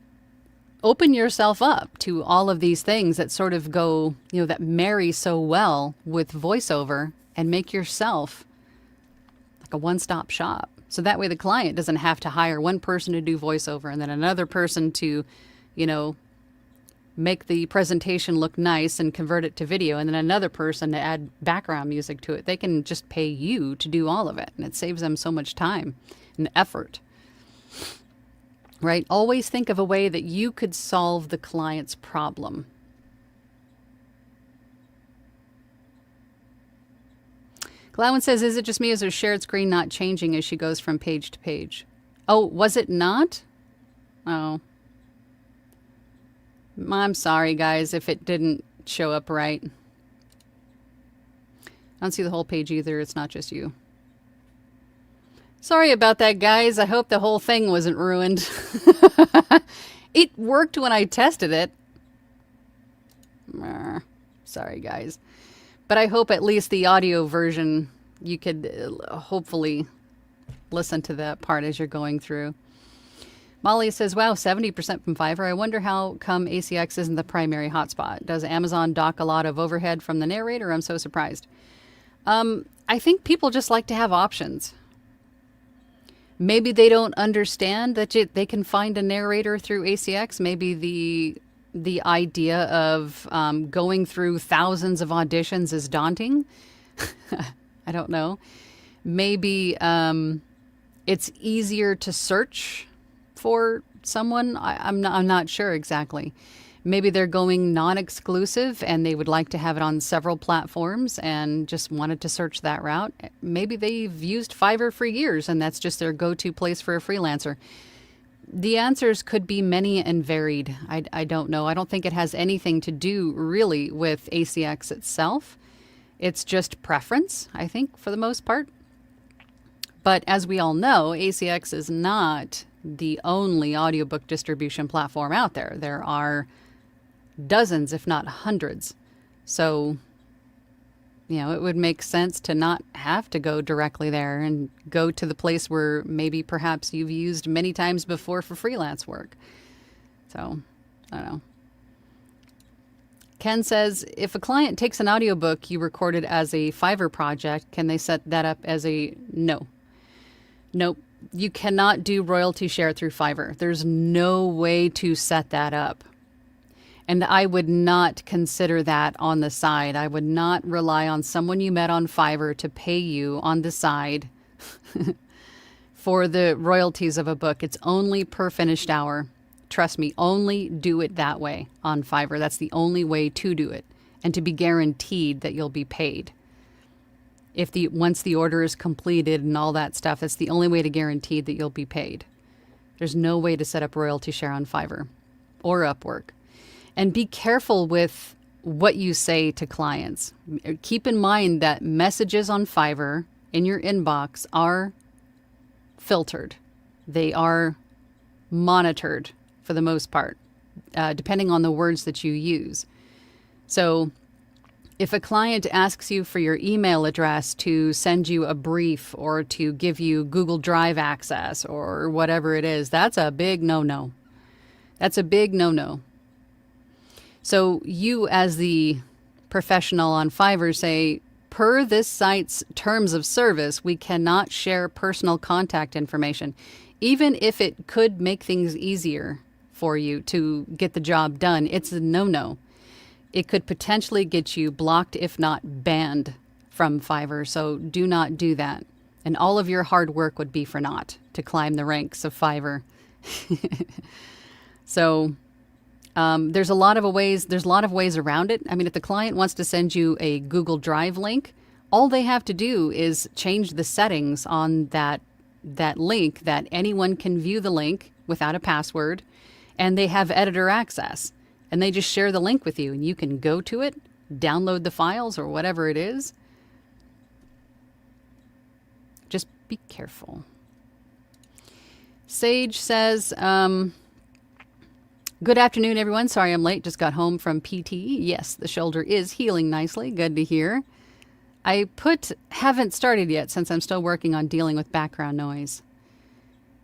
open yourself up to all of these things that sort of go, that marry so well with voiceover, and make yourself like a one-stop shop. So that way the client doesn't have to hire one person to do voiceover and then another person to, make the presentation look nice and convert it to video, and then another person to add background music to it. They can just pay you to do all of it, and it saves them so much time and effort. Right? Always think of a way that you could solve the client's problem. Glowin says, is it just me? Is her shared screen not changing as she goes from page to page? Oh, was it not? Oh. I'm sorry, guys, if it didn't show up right. I don't see the whole page either. It's not just you. Sorry about that, guys. I hope the whole thing wasn't ruined. It worked when I tested it. Sorry, guys. But I hope at least the audio version, you could hopefully listen to that part as you're going through. Molly says, wow, 70% from Fiverr. I wonder how come ACX isn't the primary hotspot. Does Amazon dock a lot of overhead from the narrator? I'm so surprised. I think people just like to have options. Maybe they don't understand that they can find a narrator through ACX. Maybe the idea of going through thousands of auditions is daunting. I don't know. Maybe it's easier to search for someone. I'm not sure exactly. Maybe they're going non-exclusive and they would like to have it on several platforms and just wanted to search that route. Maybe they've used Fiverr for years and that's just their go-to place for a freelancer. The answers could be many and varied. I don't know. I don't think it has anything to do really with ACX itself. It's just preference, I think, for the most part. But as we all know, ACX is not the only audiobook distribution platform out there. There are dozens, if not hundreds. So, it would make sense to not have to go directly there and go to the place where maybe perhaps you've used many times before for freelance work. So, I don't know. Ken says, if a client takes an audiobook you recorded as a Fiverr project, can they set that up as a no? Nope. You cannot do royalty share through Fiverr. There's no way to set that up. And I would not consider that on the side. I would not rely on someone you met on Fiverr to pay you on the side for the royalties of a book. It's only per finished hour. Trust me, only do it that way on Fiverr. That's the only way to do it, and to be guaranteed that you'll be paid. Once the order is completed and all that stuff, that's the only way to guarantee that you'll be paid. There's no way to set up royalty share on Fiverr or Upwork. And be careful with what you say to clients. Keep in mind that messages on Fiverr in your inbox are filtered. They are monitored for the most part, depending on the words that you use. So if a client asks you for your email address to send you a brief or to give you Google Drive access or whatever it is, that's a big no-no. That's a big no-no. So you, as the professional on Fiverr, say, per this site's terms of service, we cannot share personal contact information. Even if it could make things easier for you to get the job done, it's a no-no. It could potentially get you blocked, if not banned from Fiverr. So do not do that. And all of your hard work would be for naught to climb the ranks of Fiverr. So there's a lot of ways around it. I mean, if the client wants to send you a Google Drive link, all they have to do is change the settings on that link that anyone can view the link without a password, and they have editor access. And they just share the link with you, and you can go to it, download the files or whatever it is. Just be careful. Sage says, good afternoon, everyone. Sorry I'm late. Just got home from PT. Yes, the shoulder is healing nicely. Good to hear. I haven't started yet since I'm still working on dealing with background noise.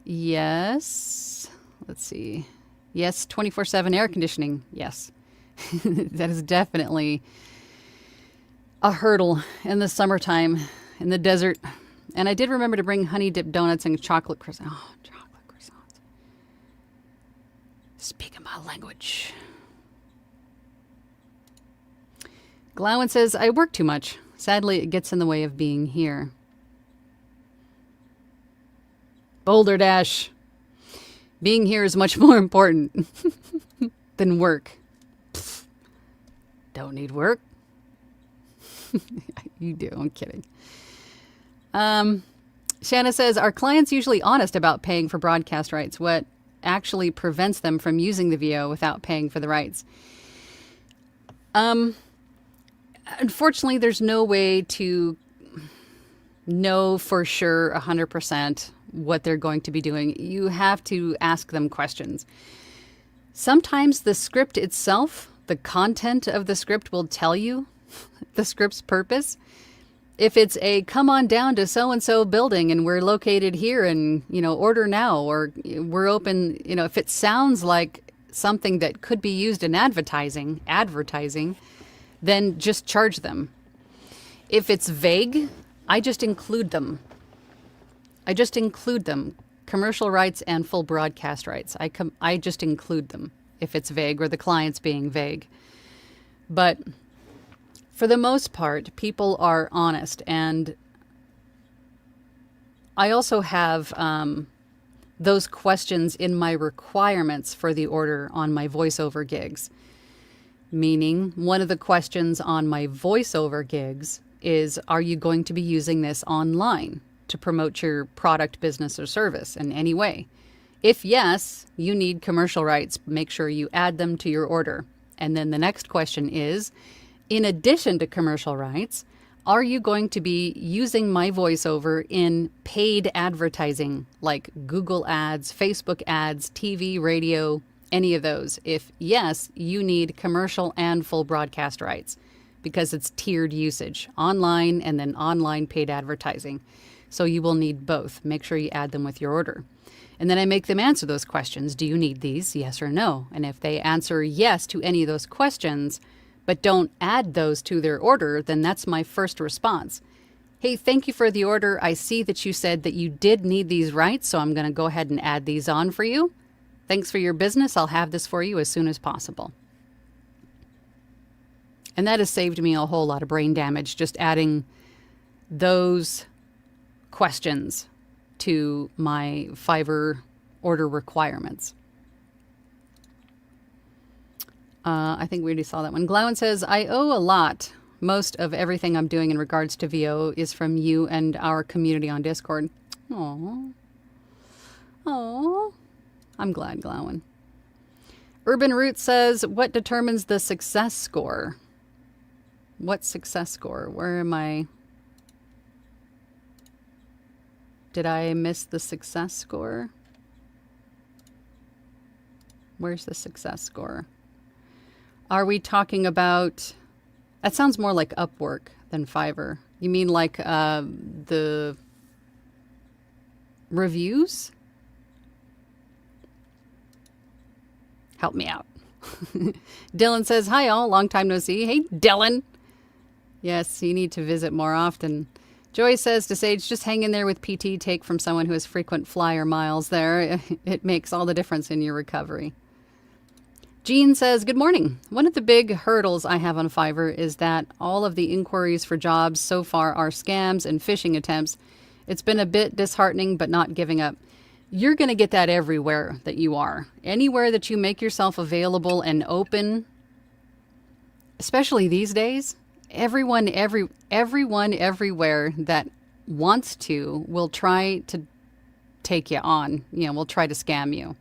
Yes. Let's see. Yes, 24/7 air conditioning. Yes. That is definitely a hurdle in the summertime in the desert. And I did remember to bring honey dip donuts and chocolate croissants. Oh, chocolate croissants. Speaking my language. Glowen says, I work too much. Sadly, it gets in the way of being here. Boulder Dash. Being here is much more important than work. Pfft. Don't need work. You do. I'm kidding. Shanna says, are clients usually honest about paying for broadcast rights? What actually prevents them from using the VO without paying for the rights? Unfortunately, there's no way to know for sure 100% what they're going to be doing. You have to ask them questions. Sometimes the script itself, the content of the script will tell you the script's purpose. If it's a come on down to so-and-so building and we're located here and, order now, or we're open, if it sounds like something that could be used in advertising, then just charge them. If it's vague, I just include them. Commercial rights and full broadcast rights. I just include them if it's vague or the client's being vague. But for the most part, people are honest. And I also have those questions in my requirements for the order on my voiceover gigs. Meaning, one of the questions on my voiceover gigs is, are you going to be using this online to promote your product, business, or service in any way? If yes, you need commercial rights. Make sure you add them to your order. And then the next question is, in addition to commercial rights, are you going to be using my voiceover in paid advertising like Google ads, Facebook ads, TV, radio, any of those? If yes, you need commercial and full broadcast rights because it's tiered usage, online and then online paid advertising. So you will need both. Make sure you add them with your order. And then I make them answer those questions. Do you need these? Yes or no? And if they answer yes to any of those questions, but don't add those to their order, then that's my first response. Hey, thank you for the order. I see that you said that you did need these rights, so I'm going to go ahead and add these on for you. Thanks for your business. I'll have this for you as soon as possible. And that has saved me a whole lot of brain damage, just adding those questions to my Fiverr order requirements. I think we already saw that one. Glowen says, I owe a lot. Most of everything I'm doing in regards to VO is from you and our community on Discord. Aww. Aww. I'm glad, Glowen. Urban Root says, what determines the success score? What success score? Where am I? Did I miss the success score? Where's the success score? Are we talking about... That sounds more like Upwork than Fiverr. You mean like the reviews? Help me out. Dylan says, hi all, long time no see. Hey, Dylan. Yes, you need to visit more often. Joy says to Sage, just hang in there with PT. Take from someone who has frequent flyer miles there. It makes all the difference in your recovery. Jean says, good morning. One of the big hurdles I have on Fiverr is that all of the inquiries for jobs so far are scams and phishing attempts. It's been a bit disheartening, but not giving up. You're going to get that everywhere that you are. Anywhere that you make yourself available and open, especially these days, everyone everywhere that wants to will try to take you on. You know, will try to scam you.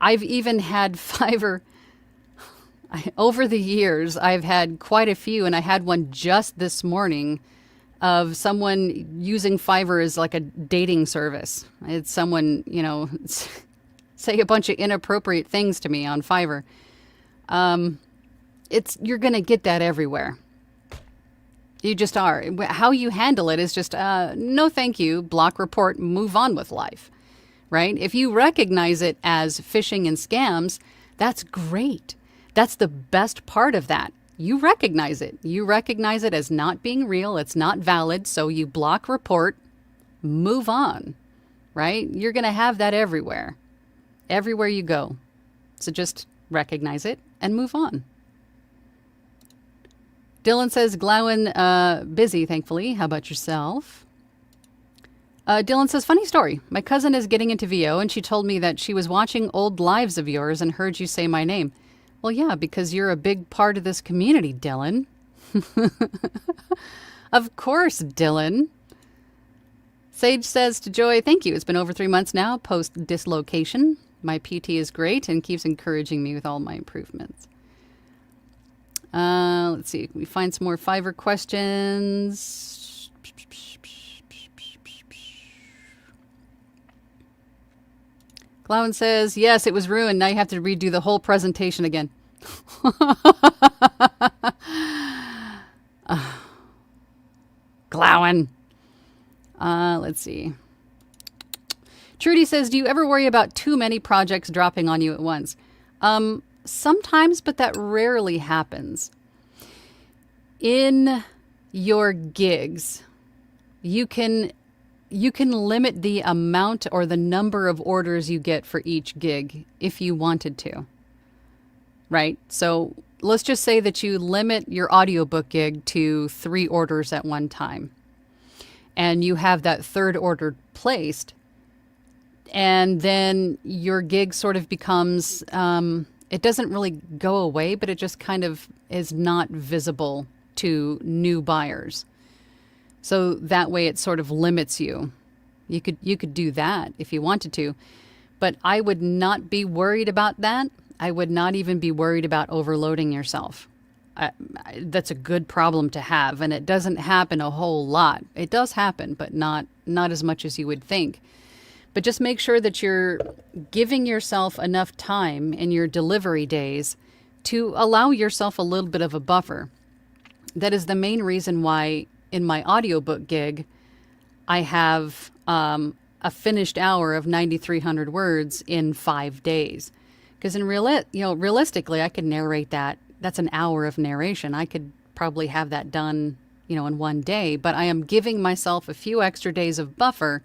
I've even had Fiverr, over the years, I've had quite a few, and I had one just this morning of someone using Fiverr as like a dating service. It's someone, you know, say a bunch of inappropriate things to me on Fiverr. You're going to get that everywhere. You just are. How you handle it is just, no thank you, block, report, move on with life. Right? If you recognize it as phishing and scams, that's great. That's the best part of that. You recognize it. You recognize it as not being real. It's not valid. So you block, report, move on. Right? You're going to have that everywhere. Everywhere you go. So just recognize it and move on. Dylan says, Glowen, busy, thankfully. How about yourself? Dylan says, funny story. My cousin is getting into VO, and she told me that she was watching old lives of yours and heard you say my name. Well, yeah, because you're a big part of this community, Dylan. Of course, Dylan. Sage says to Joy, thank you. It's been over 3 months now, post-dislocation. My PT is great and keeps encouraging me with all my improvements. Let's see. Can we find some more Fiverr questions? Glowen says, yes, it was ruined. Now you have to redo the whole presentation again. Glowen. Let's see. Trudy says, do you ever worry about too many projects dropping on you at once? Sometimes, but that rarely happens. In your gigs, you can limit the amount or the number of orders you get for each gig if you wanted to, right? So let's just say that you limit your audiobook gig to 3 orders at one time, and you have that third order placed, and then your gig sort of becomes, it doesn't really go away, but it just kind of is not visible to new buyers. So that way it sort of limits you. You could do that if you wanted to, but I would not be worried about that. I would not even be worried about overloading yourself. That's a good problem to have, and it doesn't happen a whole lot. It does happen, but not as much as you would think. But just make sure that you're giving yourself enough time in your delivery days to allow yourself a little bit of a buffer. That is the main reason why in my audiobook gig, I have a finished hour of 9,300 words in 5 days. Because realistically, I could narrate that that's an hour of narration. I could probably have that done, in one day, but I am giving myself a few extra days of buffer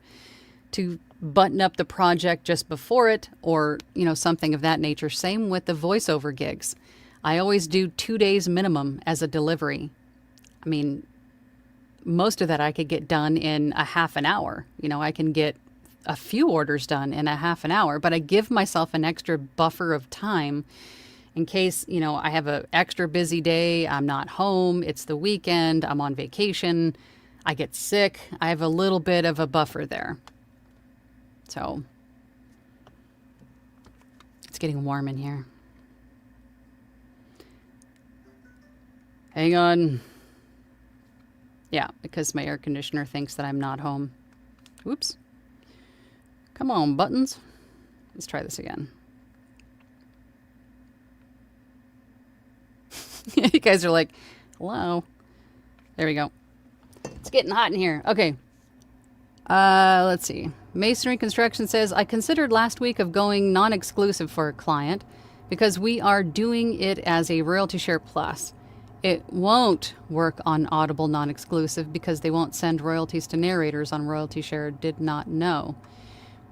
to button up the project just before it, or, something of that nature. Same with the voiceover gigs. I always do 2 days minimum as a delivery. I mean, most of that I could get done in a half an hour. I can get a few orders done in a half an hour, but I give myself an extra buffer of time in case, I have an extra busy day, I'm not home, it's the weekend, I'm on vacation, I get sick. I have a little bit of a buffer there. So it's getting warm in here. Hang on. Yeah, because my air conditioner thinks that I'm not home. Oops. Come on, buttons. Let's try this again. You guys are like, hello. There we go. It's getting hot in here. Okay. Let's see. Masonry Construction says, I considered last week of going non-exclusive for a client because we are doing it as a royalty share plus. It won't work on Audible non-exclusive because they won't send royalties to narrators on royalty share. Did not know.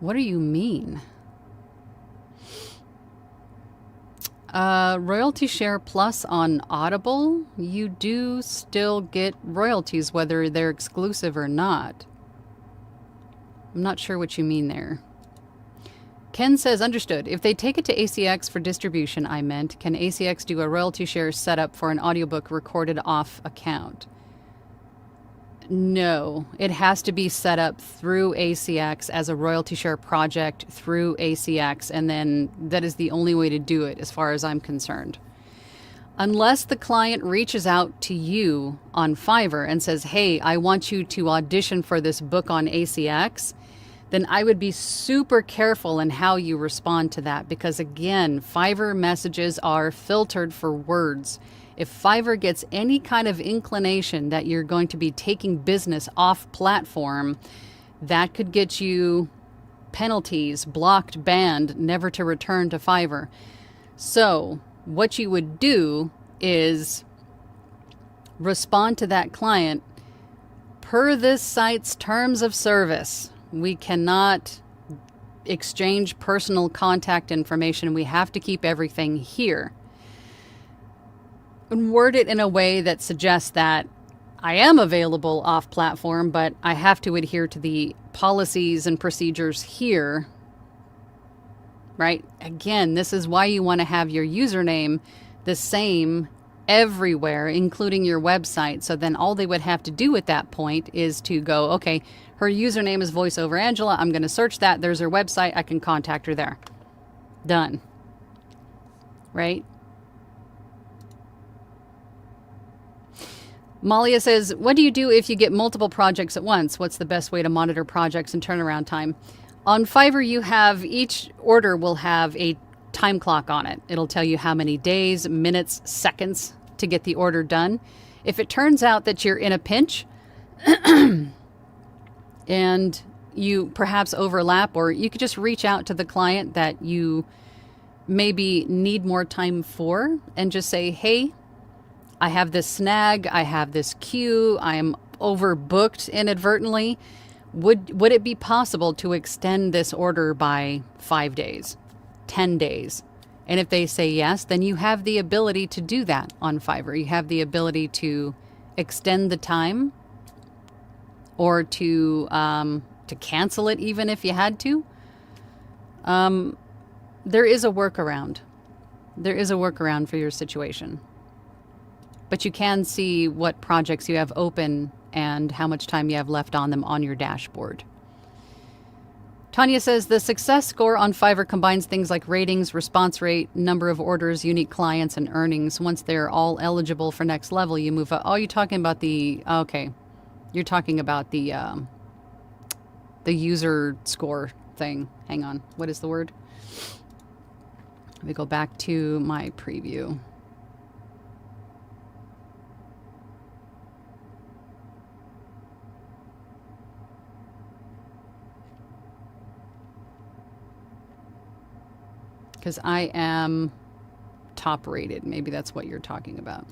What do you mean? Royalty share plus on Audible, you do still get royalties whether they're exclusive or not. I'm not sure what you mean there. Ken says, understood. If they take it to ACX for distribution, I meant, can ACX do a royalty share setup for an audiobook recorded off account? No, it has to be set up through ACX as a royalty share project through ACX, and then that is the only way to do it as far as I'm concerned. Unless the client reaches out to you on Fiverr and says, hey, I want you to audition for this book on ACX, then I would be super careful in how you respond to that because, again, Fiverr messages are filtered for words. If Fiverr gets any kind of inclination that you're going to be taking business off platform, that could get you penalties, blocked, banned, never to return to Fiverr. So what you would do is respond to that client per this site's terms of service. We cannot exchange personal contact information. We have to keep everything here. And word it in a way that suggests that I am available off platform, but I have to adhere to the policies and procedures here. Right? Again, this is why you want to have your username the same everywhere, including your website. So then all they would have to do at that point is to go, okay, her username is VoiceOver Angela. I'm going to search that. There's her website. I can contact her there. Done. Right? Malia says, what do you do if you get multiple projects at once? What's the best way to monitor projects and turnaround time? On Fiverr, you have each order will have a time clock on it. It'll tell you how many days, minutes, seconds to get the order done. If it turns out that you're in a pinch and you perhaps overlap, or you could just reach out to the client that you maybe need more time for and just say, hey, I have this snag, I have this queue, I am overbooked inadvertently. Would it be possible to extend this order by 5 days, 10 days? And if they say yes, then you have the ability to do that on Fiverr. You have the ability to extend the time or to cancel it even if you had to. There is a workaround. There is a workaround for your situation. But you can see what projects you have open and how much time you have left on them on your dashboard. Tanya says, the success score on Fiverr combines things like ratings, response rate, number of orders, unique clients, and earnings. Once they're all eligible for next level, you move up. Oh, you're talking about okay. You're talking about the user score thing. Hang on. What is the word? Let me go back to my preview. Because I am Top Rated. Maybe that's what you're talking about.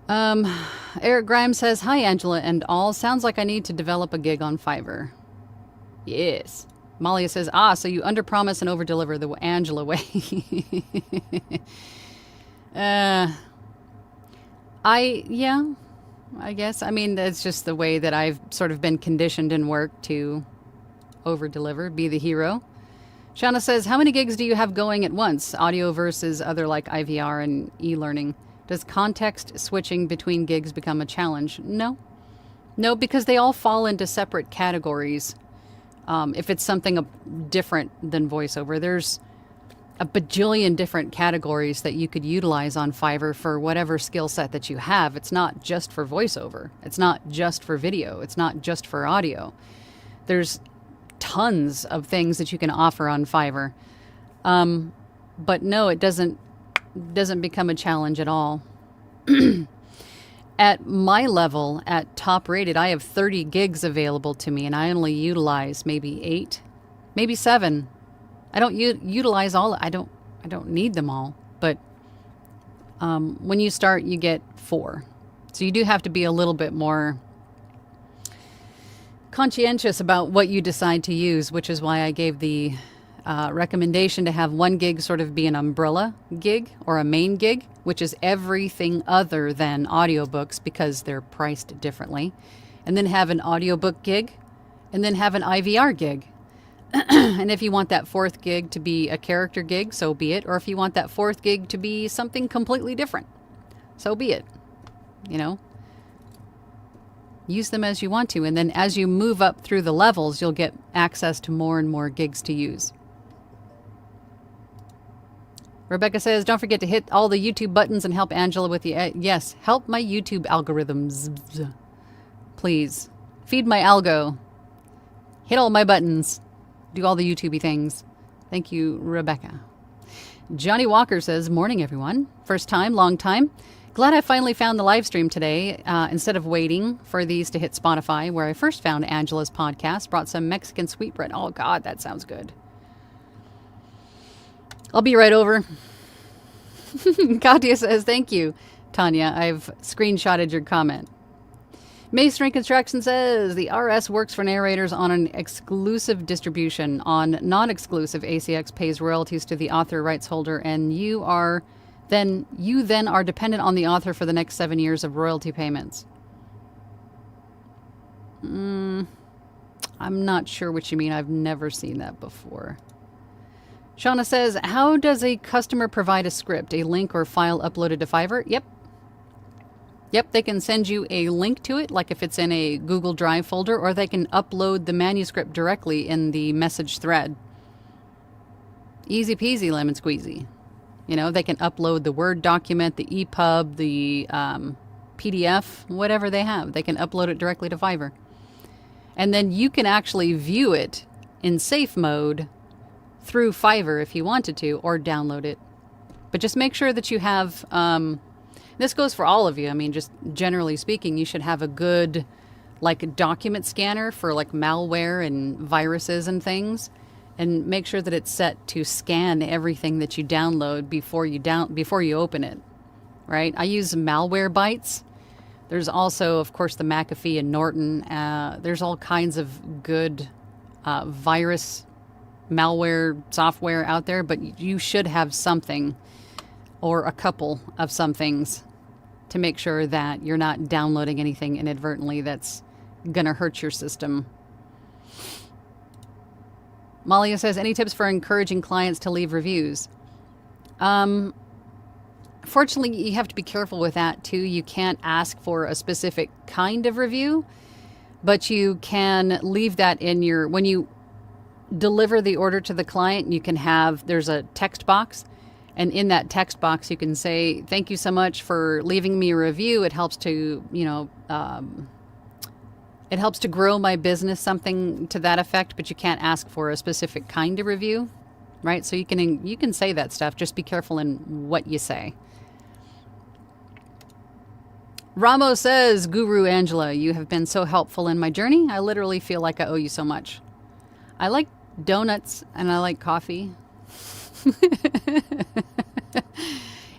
Eric Grimes says, hi, Angela and all. Sounds like I need to develop a gig on Fiverr. Yes. Malia says, so you underpromise and overdeliver the Angela way. I guess. I mean, that's just the way that I've sort of been conditioned in work to overdeliver, be the hero. Shauna says, how many gigs do you have going at once? Audio versus other like IVR and e-learning. Does context switching between gigs become a challenge? No. No, because they all fall into separate categories. If it's something different than voiceover, there's a bajillion different categories that you could utilize on Fiverr for whatever skill set that you have. It's not just for voiceover. It's not just for video. It's not just for audio. There's tons of things that you can offer on Fiverr. But no, it doesn't become a challenge at all. At my level, at Top Rated, I have 30 gigs available to me, and I only utilize maybe 8, maybe 7. I don't utilize all. I don't need them all. But when you start, you get 4. So you do have to be a little bit more conscientious about what you decide to use, which is why I gave the recommendation to have 1 gig sort of be an umbrella gig or a main gig, which is everything other than audiobooks because they're priced differently, and then have an audiobook gig, and then have an IVR gig. And if you want that 4th gig to be a character gig, so be it. Or if you want that 4th gig to be something completely different, so be it. You know, use them as you want to. And then as you move up through the levels, you'll get access to more and more gigs to use. Rebecca says, don't forget to hit all the YouTube buttons and help Angela with the... yes, help my YouTube algorithms. Please. Feed my algo. Hit all my buttons. Do all the YouTubey things. Thank you, Rebecca. Johnny Walker says, morning, everyone. First time, long time. Glad I finally found the live stream today. Instead of waiting for these to hit Spotify, where I first found Angela's podcast, brought some Mexican sweetbread. Oh, God, that sounds good. I'll be right over. Katya says, thank you, Tanya. I've screenshotted your comment. Masonry Construction says, the RS works for narrators on an exclusive distribution. On non-exclusive, ACX pays royalties to the author rights holder, and you then are dependent on the author for the next 7 years of royalty payments. I'm not sure what you mean. I've never seen that before. Shauna says, how does a customer provide a script, a link or file uploaded to Fiverr? Yep, they can send you a link to it, like if it's in a Google Drive folder, or they can upload the manuscript directly in the message thread. Easy peasy lemon squeezy. You know, they can upload the Word document, the EPUB, the PDF, whatever they have. They can upload it directly to Fiverr. And then you can actually view it in safe mode through Fiverr if you wanted to, or download it. But just make sure that you have, this goes for all of you. I mean, just generally speaking, you should have a good like document scanner for like malware and viruses and things. And make sure that it's set to scan everything that you download before you open it, right? I use Malwarebytes. There's also, of course, the McAfee and Norton. There's all kinds of good virus malware software out there, but you should have something or a couple of some things to make sure that you're not downloading anything inadvertently that's going to hurt your system. Malia says, any tips for encouraging clients to leave reviews? Fortunately, you have to be careful with that too. You can't ask for a specific kind of review, but you can leave that in your, when you deliver the order to the client, you can have, there's a text box, and in that text box you can say, thank you so much for leaving me a review. It helps to, it helps to grow my business, something to that effect, but you can't ask for a specific kind of review, right? So you can say that stuff. Just be careful in what you say. Ramo says, Guru Angela, you have been so helpful in my journey. I literally feel like I owe you so much. I like donuts and I like coffee.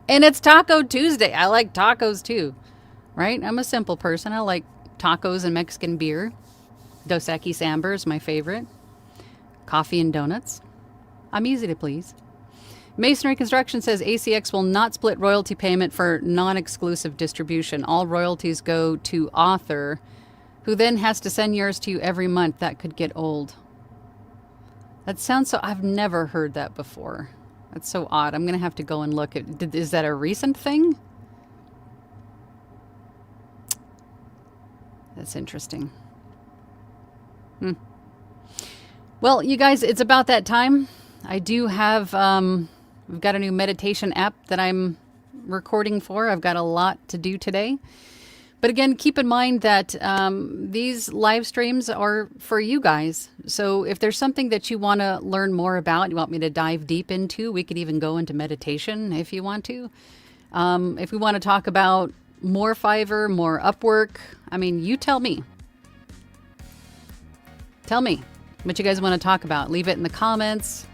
And it's Taco Tuesday. I like tacos too, right? I'm a simple person. I like tacos and Mexican beer. Dos Equis Amber is my favorite. Coffee and donuts. I'm easy to please. Masonry Construction says ACX will not split royalty payment for non-exclusive distribution. All royalties go to author, who then has to send yours to you every month. That could get old. That sounds so... I've never heard that before. That's so odd. I'm going to have to go and look at... Is that a recent thing? That's interesting. Well, you guys, it's about that time. I do have... we've got a new meditation app that I'm recording for. I've got a lot to do today. But again, keep in mind that these live streams are for you guys. So if there's something that you want to learn more about, you want me to dive deep into, we could even go into meditation if you want to. If we want to talk about more Fiverr, more Upwork, I mean, you tell me. Tell me what you guys want to talk about. Leave it in the comments.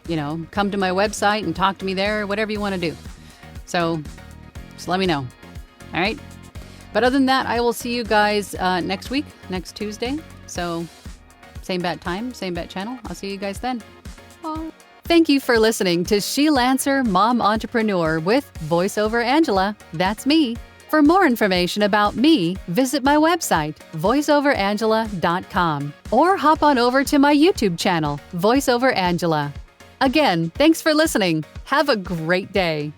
You know, come to my website and talk to me there, whatever you want to do. So just let me know. All right. But other than that, I will see you guys next week, next Tuesday. So same bat time, same bat channel. I'll see you guys then. Bye. Thank you for listening to She Lancer Mom Entrepreneur with VoiceOver Angela. That's me. For more information about me, visit my website, voiceoverangela.com, or hop on over to my YouTube channel, VoiceOver Angela. Again, thanks for listening. Have a great day.